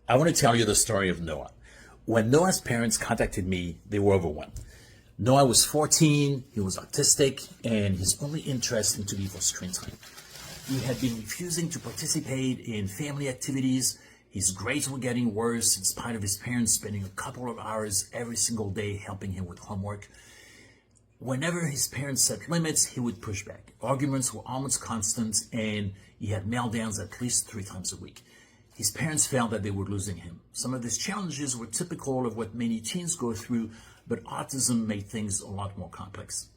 I want to tell you the story of Noah. When Noah's parents contacted me, they were overwhelmed. Noah was 14, he was autistic, and his only interest seemed to be for screen time. He had been refusing to participate in family activities. His grades were getting worse in spite of his parents spending a couple of hours every single day helping him with homework. Whenever his parents set limits, he would push back. Arguments were almost constant, and he had meltdowns at least 3 times a week. His parents felt that they were losing him. Some of these challenges were typical of what many teens go through, but autism made things a lot more complex.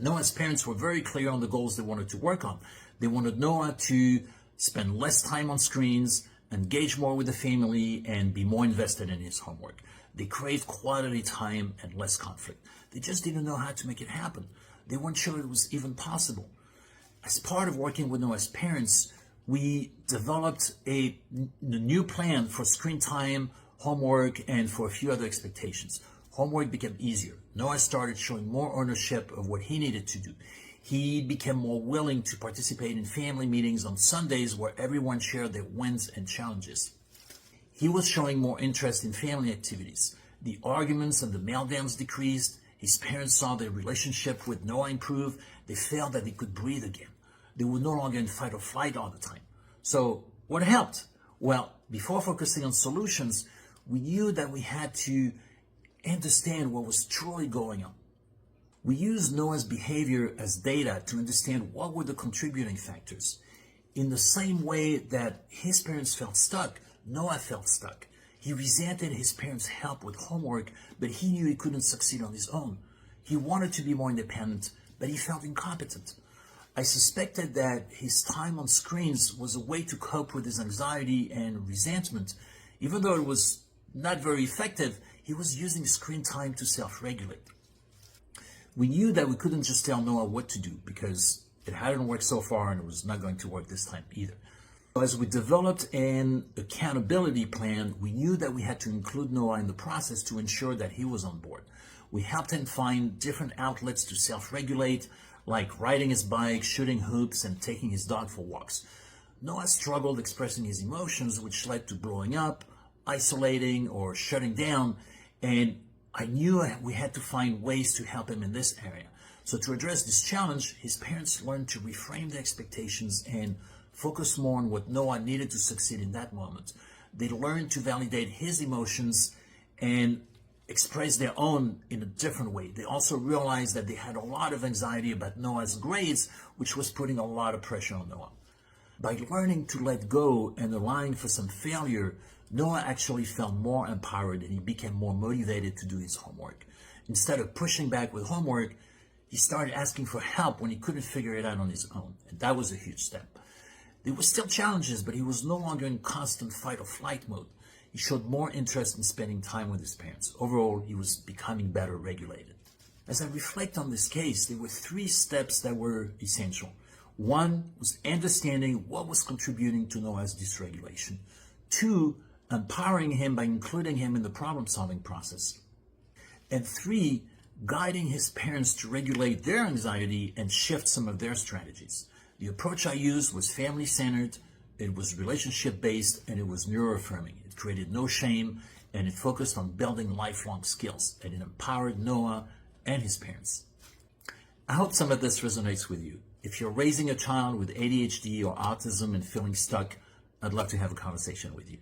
Noah's parents were very clear on the goals they wanted to work on. They wanted Noah to spend less time on screens, engage more with the family, and be more invested in his homework. They craved quality time and less conflict. They just didn't know how to make it happen. They weren't sure it was even possible. As part of working with Noah's parents, we developed a new plan for screen time, homework, and for a few other expectations. Homework became easier. Noah started showing more ownership of what he needed to do. He became more willing to participate in family meetings on Sundays where everyone shared their wins and challenges. He was showing more interest in family activities. The arguments and the meltdowns decreased. His parents saw their relationship with Noah improve. They felt that they could breathe again. They were no longer in fight or flight all the time. So what helped? Well, before focusing on solutions, we knew that we had to understand what was truly going on. We used Noah's behavior as data to understand what were the contributing factors. In the same way that his parents felt stuck, Noah felt stuck. He resented his parents' help with homework, but he knew he couldn't succeed on his own. He wanted to be more independent, but he felt incompetent. I suspected that his time on screens was a way to cope with his anxiety and resentment. Even though it was not very effective, he was using screen time to self-regulate. We knew that we couldn't just tell Noah what to do because it hadn't worked so far and it was not going to work this time either. As we developed an accountability plan, we knew that we had to include Noah in the process to ensure that he was on board. We helped him find different outlets to self-regulate, like riding his bike, shooting hoops, and taking his dog for walks. Noah struggled expressing his emotions, which led to blowing up, isolating, or shutting down, and I knew we had to find ways to help him in this area. So to address this challenge, his parents learned to reframe their expectations and focus more on what Noah needed to succeed in that moment. They learned to validate his emotions and express their own in a different way. They also realized that they had a lot of anxiety about Noah's grades, which was putting a lot of pressure on Noah. By learning to let go and allowing for some failure, Noah actually felt more empowered and he became more motivated to do his homework. Instead of pushing back with homework, he started asking for help when he couldn't figure it out on his own. And that was a huge step. There were still challenges, but he was no longer in constant fight or flight mode. He showed more interest in spending time with his parents. Overall, he was becoming better regulated. As I reflect on this case, there were 3 steps that were essential. 1 was understanding what was contributing to Noah's dysregulation. 2, empowering him by including him in the problem-solving process. And 3, guiding his parents to regulate their anxiety and shift some of their strategies. The approach I used was family-centered, it was relationship-based, and it was neuroaffirming. It created no shame, and it focused on building lifelong skills, and it empowered Noah and his parents. I hope some of this resonates with you. If you're raising a child with ADHD or autism and feeling stuck, I'd love to have a conversation with you.